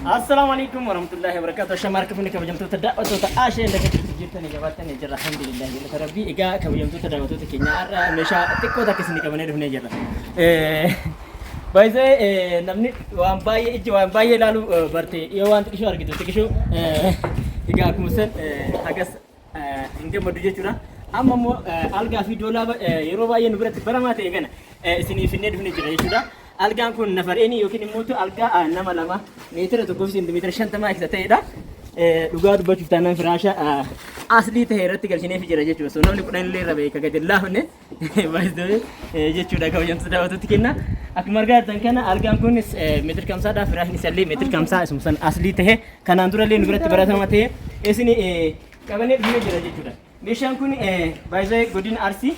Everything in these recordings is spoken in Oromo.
السلام عليكم ورحمة الله وبركاته. شمارك فيني كبجمت تدعوة تأشين لك جبتني جبتني جرا الحمد لله جل ربي إجا كبجمت تدعوة تكيني أرى مشا تكو تكسني كمان هنا جرا بايزه نمني وان باي لالو برتي يوان تكشو أركيدو تكشو إجا كمسن حاجس إنك مدرجة شورا أما مو ألقى في دولا يروبا ينبرت برامات إيجانا سني في النت هنا جرا شورا ألقى كون نفريني يمكن يموتو ألقى نما لما متر تكوف سنتيمتر شنطة إكسا تيدا لغات بجفتنا فراشة أصلي تهرت تقولين في جرا جتوا سونو نقول لي ربي كقدر الله هني بس ده جتوا ده كوي ينتظر وقت تكينا أكمل قاعد تنكنا ألقى كون متر كم ساعة فراش نسلي متر كم ساعة سمسن أصلي ته كان أندورا لي نقول تبرة ثما ته إسني كمان بيجي جرا جتوا مشان كون بايزه قدين أرسي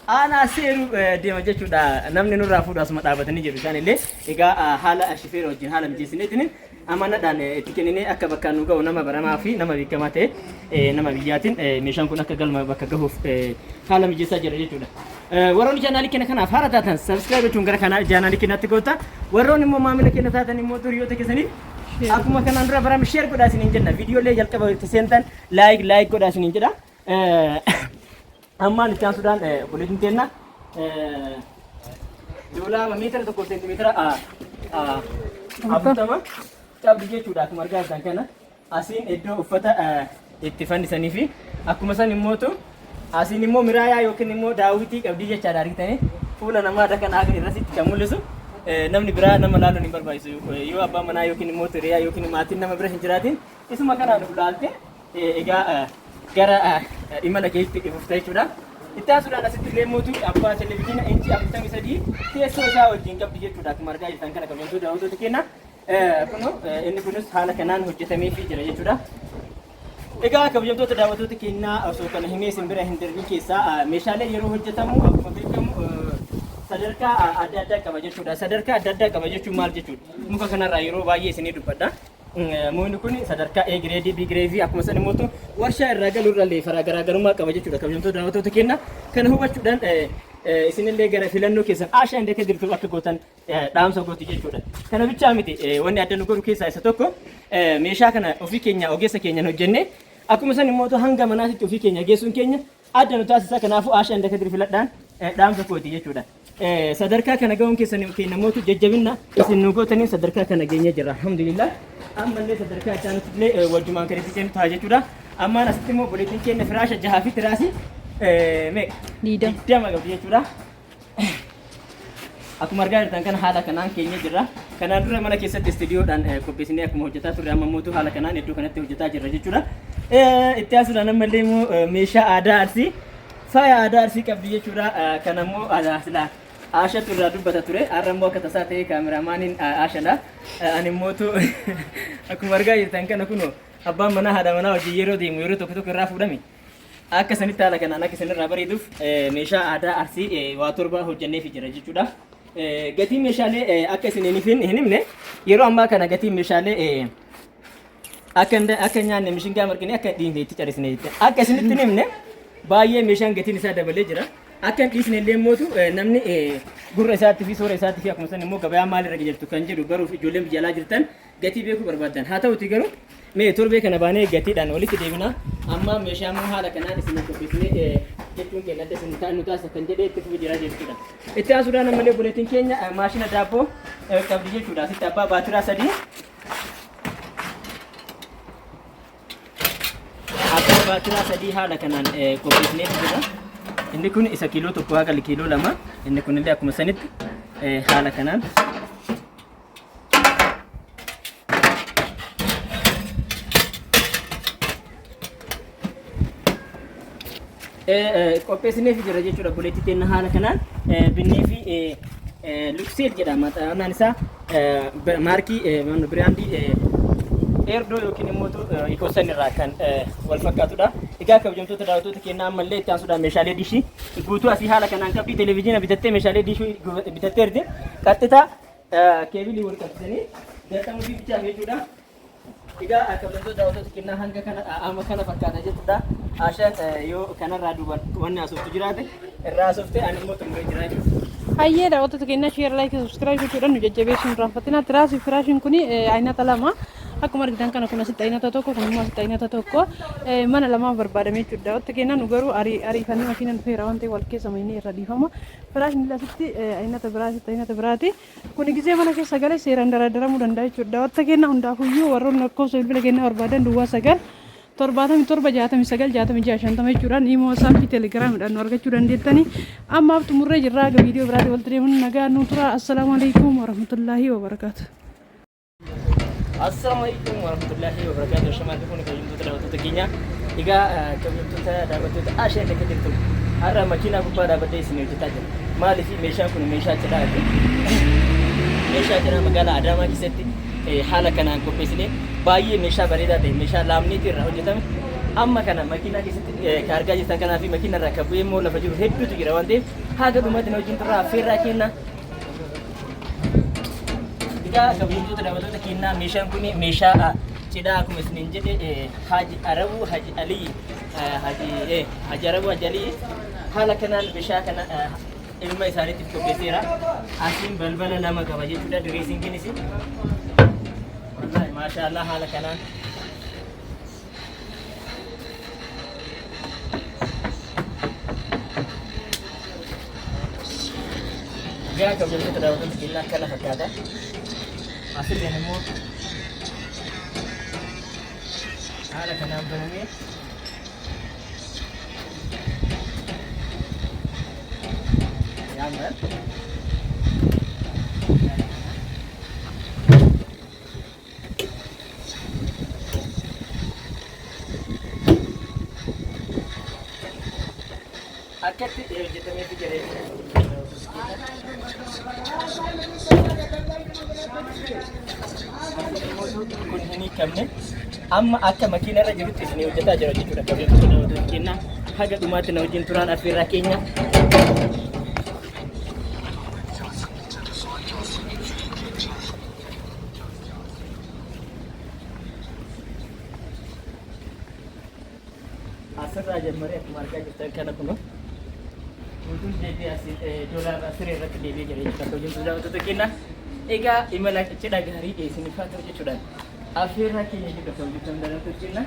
أنا سيرو ديما جتشودا نمني نور رافود أسمع تابتني جبي كان اللي إيجا حالة أشفير وجين حالة مجلسيني تنين أمانة دان تكيني أكا بكانوغا ونما برما في نما بيكماته نما بيجاتين مشان كنا كقل ما بكجهوف حالة مجلسة جرا جتشودا وروني جانالي كنا كنا فارا تاتن سبسكرايب تونغرا كنا جانالي كنا تكوتا وروني مو مامي كنا تاتن مو توريو تكسني aku makan andra baram share ko dasin injena video le jalka ba sentan like ko dasin injeda amma ni tan sudan bulletin tenna dola meter to ko centimeter abutama tab dige chuda kumarga dan kana asin eddo ufata ittifani sanifi akuma sani moto asin immo miraya yokin immo dawiti qabdi jecha daritane fula nama da kana aga irasitti kamulisu namni bira nama laalo ni barbaisu yo abba mana yokin moto riya yokin matin nama bira hinjiratin isuma kana dulalte ega gara imala keetti ifuftay chuda itta sudan asitti leemotu abba televizhiina inchi abutami sadi teesso isaa wajjin qabdi jechuudha kumargaa jirtan kana kabajamtuu daawwattoota keenya kuno inni kunis haala kanaan hojjetamee fi jira jechuudha egaa kabajamtoota daawwattoota keenya osoo kana himee simbira hin darbin keessaa meeshaalee yeroo hojjetamu akkuma beekamu sadarkaa adda addaa qaba jechuudha sadarkaa adda addaa qaba jechuun maal jechuudha muka kanarraa yeroo baay'ee isinii dubbadha muuni kun sadarkaa A grade B grade akkuma san immoo warshaa irraa galuurra illee garaagarummaa qaba jechuudha kabajamtoota daawwattoota keenya kana hubachuudhaan isinillee gara filannoo keessan aashaa indee akka jirtu akka gootan dhaamsa gooti jechuudha kana bichaa miti wanni adda nu godhu keessaa isa tokko meeshaa kana ofii keenya ogeessa keenyaan hojjenne akkuma san immoo hanga manaatitti ofii keenya geessuun keenya adda nu taasisa kanaafuu aashaa indee akka jiru filadhaan dhaamsa gooti jechuudha sadarkaa kana ga'uun keessan namoota jajjabinna isin nu gootanii sadarkaa kana geenye jira alhamdulillah amma illee sadarkaa isaanitti illee wajjumaan kan itti kennu ta'a jechuudha ammaan asitti immoo buleetiin keenya firaasha jahaa fi tiraasii digdama qabdi jechuudha akkuma argaa jirtan kana haala kanaan keenya jira kanaan dura mana keessatti istiidiyoodhaan qopheessinee akkuma hojjetaa turre amma mootuu haala kanaan iddoo kanatti hojjetaa jirra jechuudha itti aasuudhaan ammallee immoo meeshaa aadaa arsii faaya aadaa arsii qabdi jechuudha kan ammoo silaa Asha turraa dubbata ture arrammoo akka tasaa ta'ee kaameraamaaniin Ashadha ani mootu akkuma argaa jirtan kana kuno abbaan manaa haadha manaa hojii yeroo deemu yeroo tokko tokko irraa fuudhame akka sanitti haala kanaan akka isinirraa bareeduuf meeshaa aadaa arsii waa torba hojjenneef jira jechuudha gatiin meeshaalee akka isiniif hin himne yeroo ammaa kana gatiin meeshaalee akka nyaanne mishingaa marqine akka dhiinne itti carisne akka isinitti himne baay'ee meeshaan gatiin isaa dabalee jira akan dhiisne illee mootu namni gurra isaatti fi soora isaatti fi akkuma san immoo gabayaa maalirra jirtu kan jedhu garuuf ijoolleen biyya alaa jirtan gatii beekuu barbaadan haa ta'uti garuu mee torbee kana baanee gatiidhaan walitti deebina amma meeshaa immoo haala kanaan isin qopheessine jechuun keenya adda isin ta'an nu taasisa kan jedhee itti fufii jira jechuudha itti aasuudhaan ammallee buleetiin keenya maashina daabboo qabdi jechuudha asitti abbaa baatiraa sadii abbaa baatiraa sadii haala kanaan qopheessinee jira inni kun isa kiiloo tokko haga kiiloo lama inni kun illee akkuma sanitti haala kanaan qopheessineef jira jechuudha buleetti teenna haala kanaan binnee fi lukseel jedhama maqaan isaa maarkii biraandii Erdo yookiin immoo ikoosan irraa kan wal fakkaatudha. Egaa kabajamtoota daawwattoota keenya ammallee itti aansuudhaan meeshaalee diishii guutuu asii haala kanaan qabdi televezyiina bitattee meeshaalee diishii bitattee erde qaxxitaa keebilii wal qabsiisanii gaxxamuu fi bichaa jechuudha. Egaa kabajamtoota daawwattoota keenya hanga kana amma kana fakkaata jechuudha. Ashaan yoo kanarraa duuban wanni haasoftu jiraate irraa haasoftee ani immoo xumuree jira jechuudha. Hayyee daawwattoota keenya share like subscribe gochuudhaan nu jajjabeessuun raanfatina tiraasii firaashiin kun aynata lama akkuma argitan kana kun asitti aynata tokko kun immoo asitti aynata tokko mana lama barbaadamee jechuudha daawwattoota keenya nu garuu ariifannee makiina dhufeera waan ta'eef wal keessa maynee irra dhiifama firaashiin asitti aynata biraati kun gisee mana keessa galee seeraan daradaramuu danda'a jechuudha daawwattoota keenya hundaafuyyuu warroon lakkoofsa bilbila keenya barbaadan duwwaa sagal torbaatami torba jaatami sagal jaatami jaha shantama jechuudhaan immoo waatsaappii teelegiraamiidhaan nu argachuu dandeettanii ammaaf xumurree jirraa ga viidiyoo biraatti walitti deemuun nagaa nu tura assalaamu alaikum warahmatullaahi wabarakaatu. Assalamu alaikum warahmatullahi wabarakatuh. Shamarri kun kabajamtoota daawwattoota keenya egaa kabajamtoota daawwattoota asheen akka jirtu har'a makiinaa gubbaa dhaabbattee isin hojjetaa jira. Maaliif meeshaan kun meeshaa cidhaati. Meeshaa cidhaa magaalaa Adaamaa keessatti haala kanaan qopheessinee baay'ee meeshaa bareedaa ta'e meeshaa laamniitii irraa hojjetame amma kana makiinaa keessatti argaa jirtan kanaa fi makiina irraa akka bu'ee immoo lafa jiru hedduutu jira waan ta'eef haga dhumatti na wajjin turraa affeerraa kenna. Egaa kabajamtoota daawwattoota keenyaa meeshaan kun meeshaa cidhaa akkuma isiniin jedhe Haji Arabuu Haji Alii Haji Arabuu Haji Alii haala kanaan meeshaa kana ilma isaaniitiif qopheesseera. Asiin balbala lama qaba jechuudha direesingiinis. Maashaallah haala kanaan egaa kabajamtoota daawwattoota keenyaa akkana fakkaata. Asirraan immoo haala kanaan banamee yaaman akkatti hojjetamee jira. Kun hin hiikamne amma akka makiina irra jirutti isin hojjetaa jira jechuudha. Kabajamtoota daawwattoota keenyaa haga dhumaatti na wajjin turaan affeerraa keenya. Asirraa jalqabee akkuma argaa jirtan kana kun Untuk jadi hasil dolar asing irratti deebi'ee jira jechuudha. Kabajamtoota daawwattoota keenyaa egaa imala cidha gaarii dhiyeessiniif haa ta'u jechuudha. Affeerraa keenya jechuudha kabajamtoota daawwattoota keenyaa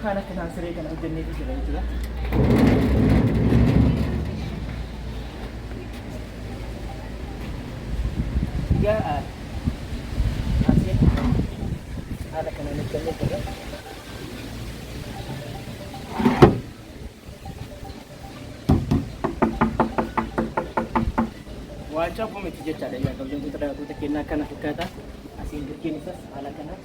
haala kanaan siree kana hojjenneetu jira jechuudha. Egaa asiin haala kanaan hojjennee jira. Waanca komiti jechaadha egaa kabajamtoota daawwattoota keenyaa kana fakkaata. Asiin dirqeen isas haala kanaan